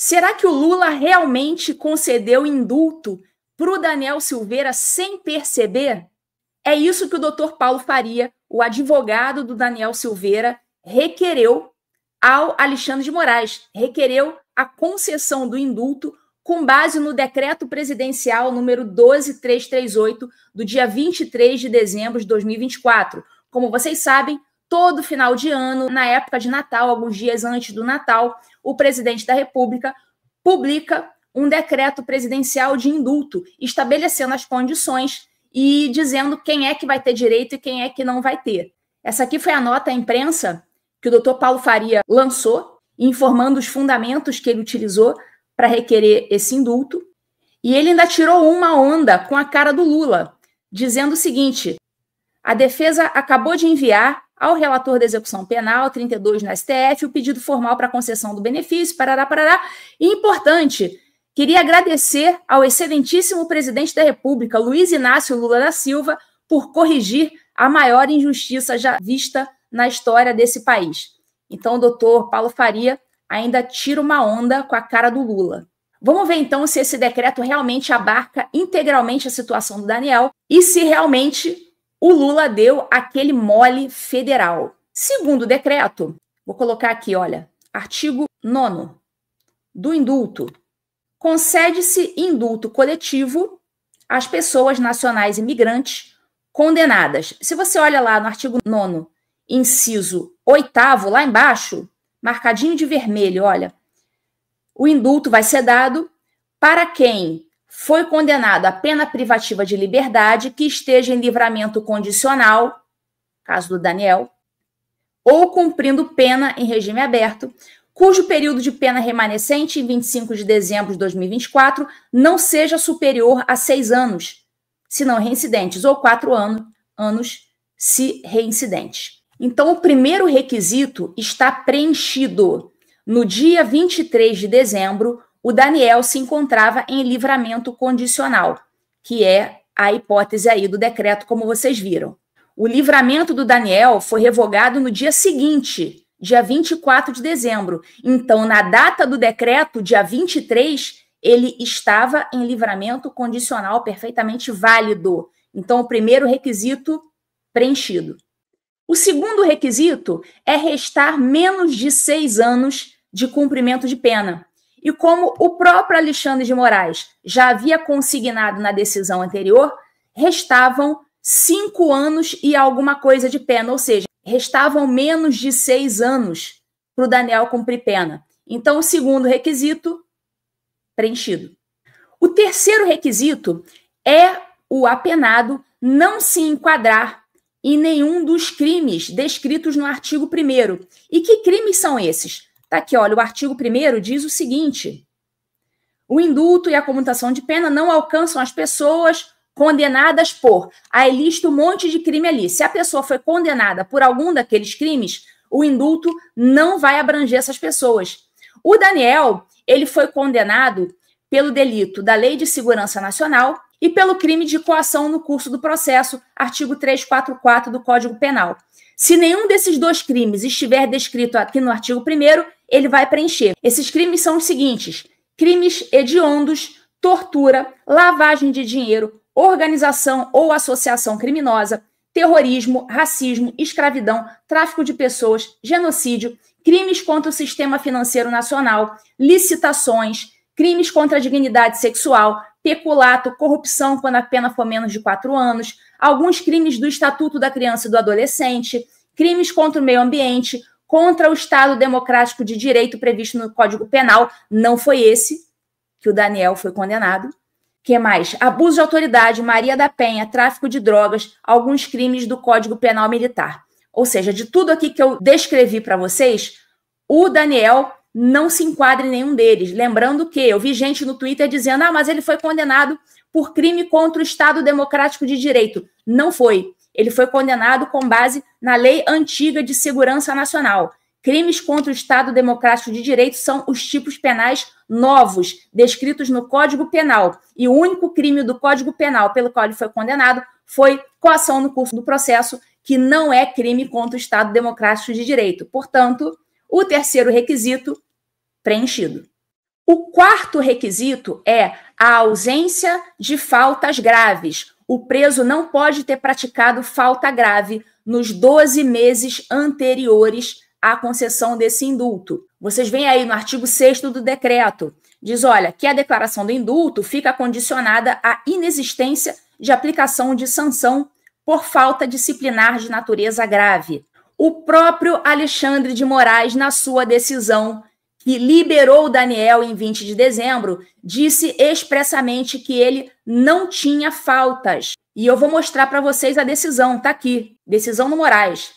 Será que o Lula realmente concedeu indulto para o Daniel Silveira sem perceber? É isso que o doutor Paulo Faria, o advogado do Daniel Silveira, requereu ao Alexandre de Moraes, requereu a concessão do indulto com base no decreto presidencial número 12338, do dia 23 de dezembro de 2024. Como vocês sabem, todo final de ano, na época de Natal, alguns dias antes do Natal, o presidente da República publica um decreto presidencial de indulto, estabelecendo as condições e dizendo quem é que vai ter direito e quem é que não vai ter. Essa aqui foi a nota à imprensa que o doutor Paulo Faria lançou, informando os fundamentos que ele utilizou para requerer esse indulto. E ele ainda tirou uma onda com a cara do Lula, dizendo o seguinte: a defesa acabou de enviar ao relator da execução penal, 32 no STF, o pedido formal para concessão do benefício, parará, parará. E importante, queria agradecer ao excelentíssimo presidente da República, Luiz Inácio Lula da Silva, por corrigir a maior injustiça já vista na história desse país. Então, o doutor Paulo Faria ainda tira uma onda com a cara do Lula. Vamos ver, então, se esse decreto realmente abarca integralmente a situação do Daniel e se realmente o Lula deu aquele mole federal. Segundo o decreto, vou colocar aqui, olha, artigo 9º do indulto. Concede-se indulto coletivo às pessoas nacionais imigrantes condenadas. Se você olha lá no artigo 9º, inciso 8º, lá embaixo, marcadinho de vermelho, olha, o indulto vai ser dado para quem foi condenado à pena privativa de liberdade que esteja em livramento condicional, caso do Daniel, ou cumprindo pena em regime aberto, cujo período de pena remanescente em 25 de dezembro de 2024 não seja superior a 6 anos, se não reincidentes, ou 4 anos, se reincidentes. Então, o primeiro requisito está preenchido. No dia 23 de dezembro, o Daniel se encontrava em livramento condicional, que é a hipótese aí do decreto, como vocês viram. O livramento do Daniel foi revogado no dia seguinte, dia 24 de dezembro. Então, na data do decreto, dia 23, ele estava em livramento condicional perfeitamente válido. Então, o primeiro requisito preenchido. O segundo requisito é restar menos de 6 anos de cumprimento de pena. E como o próprio Alexandre de Moraes já havia consignado na decisão anterior, restavam 5 anos e alguma coisa de pena, ou seja, restavam menos de 6 anos para o Daniel cumprir pena. Então, o segundo requisito, preenchido. O terceiro requisito é o apenado não se enquadrar em nenhum dos crimes descritos no artigo 1º. E que crimes são esses? Tá aqui, olha, o artigo 1º diz o seguinte: o indulto e a comutação de pena não alcançam as pessoas condenadas por... Aí lista um monte de crime ali. Se a pessoa foi condenada por algum daqueles crimes, o indulto não vai abranger essas pessoas. O Daniel, ele foi condenado pelo delito da Lei de Segurança Nacional e pelo crime de coação no curso do processo, artigo 344 do Código Penal. Se nenhum desses dois crimes estiver descrito aqui no artigo 1º, ele vai preencher. Esses crimes são os seguintes: crimes hediondos, tortura, lavagem de dinheiro, organização ou associação criminosa, terrorismo, racismo, escravidão, tráfico de pessoas, genocídio, crimes contra o sistema financeiro nacional, licitações, crimes contra a dignidade sexual, peculato, corrupção quando a pena for menos de 4 anos, alguns crimes do Estatuto da Criança e do Adolescente, crimes contra o meio ambiente, contra o Estado Democrático de Direito previsto no Código Penal. Não foi esse que o Daniel foi condenado. Que mais? Abuso de autoridade, Maria da Penha, tráfico de drogas, alguns crimes do Código Penal Militar. Ou seja, de tudo aqui que eu descrevi para vocês, o Daniel não se enquadra em nenhum deles. Lembrando que eu vi gente no Twitter dizendo: mas ele foi condenado por crime contra o Estado Democrático de Direito. Não foi. Ele foi condenado com base na Lei Antiga de Segurança Nacional. Crimes contra o Estado Democrático de Direito são os tipos penais novos, descritos no Código Penal. E o único crime do Código Penal pelo qual ele foi condenado foi coação no curso do processo, que não é crime contra o Estado Democrático de Direito. Portanto, o terceiro requisito, preenchido. O quarto requisito é a ausência de faltas graves. O preso não pode ter praticado falta grave nos 12 meses anteriores à concessão desse indulto. Vocês veem aí no artigo 6º do decreto, diz, olha, que a declaração do indulto fica condicionada à inexistência de aplicação de sanção por falta disciplinar de natureza grave. O próprio Alexandre de Moraes, na sua decisão que liberou o Daniel em 20 de dezembro, disse expressamente que ele não tinha faltas. E eu vou mostrar para vocês a decisão, tá aqui, decisão do Moraes.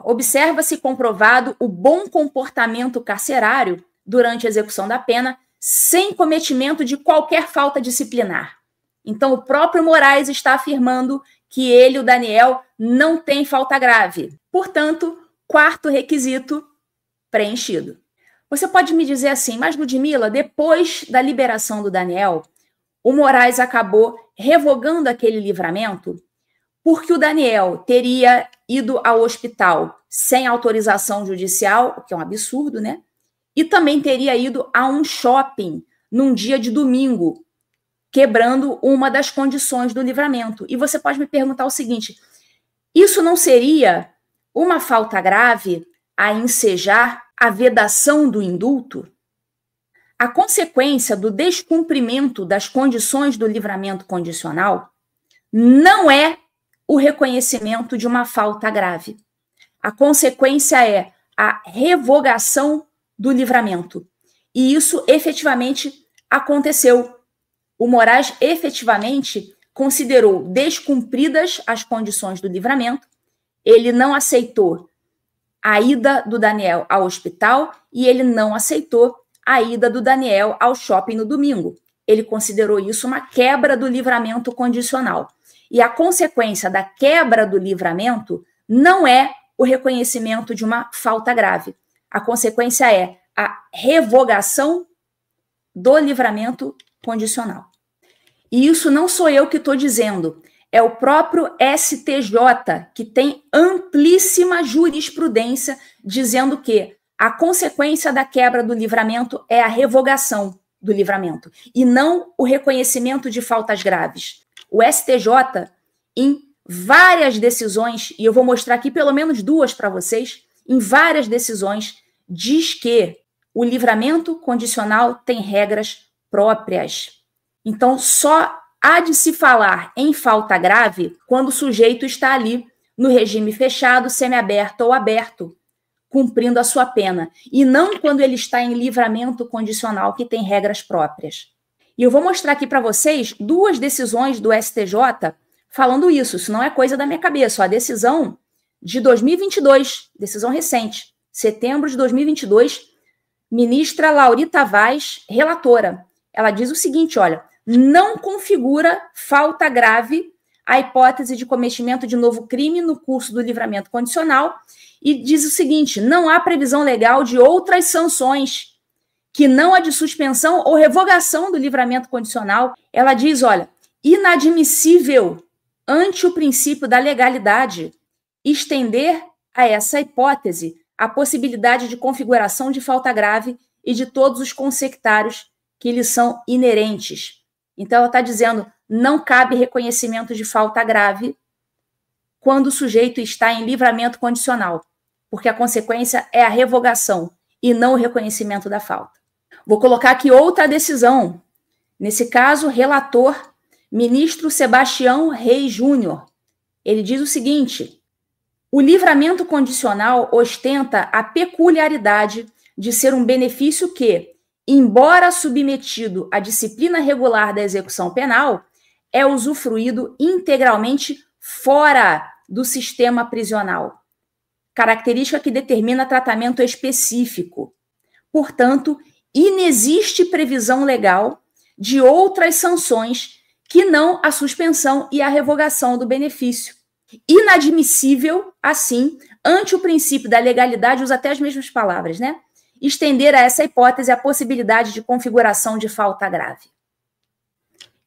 Observa-se comprovado o bom comportamento carcerário durante a execução da pena, sem cometimento de qualquer falta disciplinar. Então, o próprio Moraes está afirmando que ele, o Daniel, não tem falta grave. Portanto, quarto requisito preenchido. Você pode me dizer assim, mas Ludmila, depois da liberação do Daniel, o Moraes acabou revogando aquele livramento porque o Daniel teria ido ao hospital sem autorização judicial, o que é um absurdo, né? E também teria ido a um shopping num dia de domingo, quebrando uma das condições do livramento. E você pode me perguntar o seguinte, isso não seria uma falta grave a ensejar a vedação do indulto? A consequência do descumprimento das condições do livramento condicional não é o reconhecimento de uma falta grave. A consequência é a revogação do livramento. E isso efetivamente aconteceu. O Moraes efetivamente considerou descumpridas as condições do livramento, ele não aceitou a ida do Daniel ao hospital e ele não aceitou a ida do Daniel ao shopping no domingo. Ele considerou isso uma quebra do livramento condicional. E a consequência da quebra do livramento não é o reconhecimento de uma falta grave. A consequência é a revogação do livramento condicional. E isso não sou eu que estou dizendo, é o próprio STJ, que tem amplíssima jurisprudência dizendo que a consequência da quebra do livramento é a revogação do livramento e não o reconhecimento de faltas graves. O STJ, em várias decisões, e eu vou mostrar aqui pelo menos duas para vocês, em várias decisões, diz que o livramento condicional tem regras próprias. Então, só há de se falar em falta grave quando o sujeito está ali no regime fechado, semiaberto ou aberto, cumprindo a sua pena, e não quando ele está em livramento condicional, que tem regras próprias. E eu vou mostrar aqui para vocês duas decisões do STJ falando isso. Isso não é coisa da minha cabeça. A decisão de 2022, decisão recente, setembro de 2022, ministra Laurita Vaz, relatora. Ela diz o seguinte, olha, não configura falta grave a hipótese de cometimento de novo crime no curso do livramento condicional e diz o seguinte, não há previsão legal de outras sanções que não a de suspensão ou revogação do livramento condicional. Ela diz, olha, inadmissível ante o princípio da legalidade estender a essa hipótese a possibilidade de configuração de falta grave e de todos os consectários que lhe são inerentes. Então, ela está dizendo, não cabe reconhecimento de falta grave quando o sujeito está em livramento condicional, porque a consequência é a revogação e não o reconhecimento da falta. Vou colocar aqui outra decisão. Nesse caso, relator, ministro Sebastião Reis Júnior. Ele diz o seguinte, o livramento condicional ostenta a peculiaridade de ser um benefício que, embora submetido à disciplina regular da execução penal, é usufruído integralmente fora do sistema prisional, característica que determina tratamento específico. Portanto, inexiste previsão legal de outras sanções que não a suspensão e a revogação do benefício. Inadmissível, assim, ante o princípio da legalidade, usa até as mesmas palavras, né? Estender a essa hipótese a possibilidade de configuração de falta grave.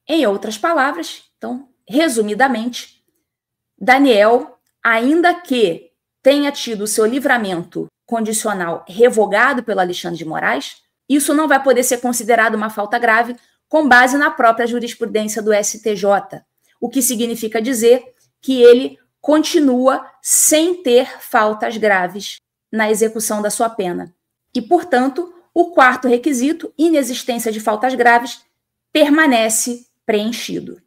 Em outras palavras, então, resumidamente, Daniel, ainda que tenha tido o seu livramento condicional revogado pelo Alexandre de Moraes, isso não vai poder ser considerado uma falta grave com base na própria jurisprudência do STJ, o que significa dizer que ele continua sem ter faltas graves na execução da sua pena. E, portanto, o quarto requisito, inexistência de faltas graves, permanece preenchido.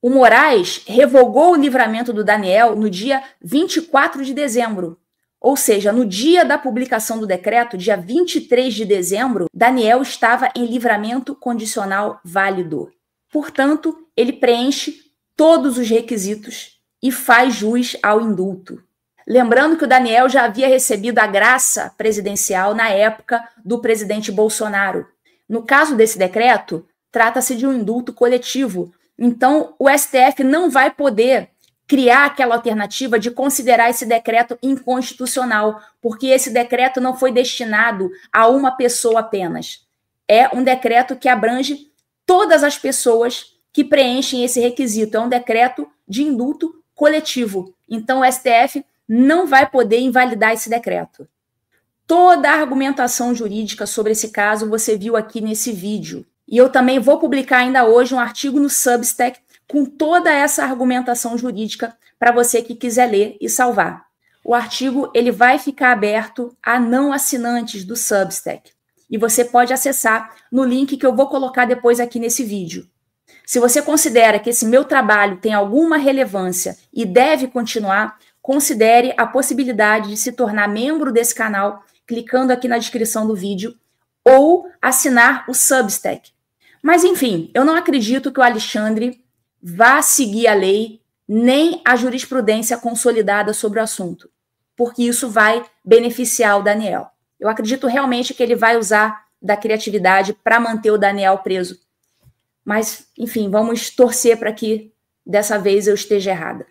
O Moraes revogou o livramento do Daniel no dia 24 de dezembro, ou seja, no dia da publicação do decreto, dia 23 de dezembro, Daniel estava em livramento condicional válido. Portanto, ele preenche todos os requisitos e faz jus ao indulto. Lembrando que o Daniel já havia recebido a graça presidencial na época do presidente Bolsonaro. No caso desse decreto, trata-se de um indulto coletivo. Então, o STF não vai poder criar aquela alternativa de considerar esse decreto inconstitucional, porque esse decreto não foi destinado a uma pessoa apenas. É um decreto que abrange todas as pessoas que preenchem esse requisito. É um decreto de indulto coletivo. Então, o STF não vai poder invalidar esse decreto. Toda a argumentação jurídica sobre esse caso você viu aqui nesse vídeo. E eu também vou publicar ainda hoje um artigo no Substack com toda essa argumentação jurídica para você que quiser ler e salvar. O artigo ele vai ficar aberto a não assinantes do Substack. E você pode acessar no link que eu vou colocar depois aqui nesse vídeo. Se você considera que esse meu trabalho tem alguma relevância e deve continuar, considere a possibilidade de se tornar membro desse canal, clicando aqui na descrição do vídeo, ou assinar o Substack. Mas, enfim, eu não acredito que o Alexandre vá seguir a lei, nem a jurisprudência consolidada sobre o assunto, porque isso vai beneficiar o Daniel. Eu acredito realmente que ele vai usar da criatividade para manter o Daniel preso. Mas, enfim, vamos torcer para que dessa vez eu esteja errada.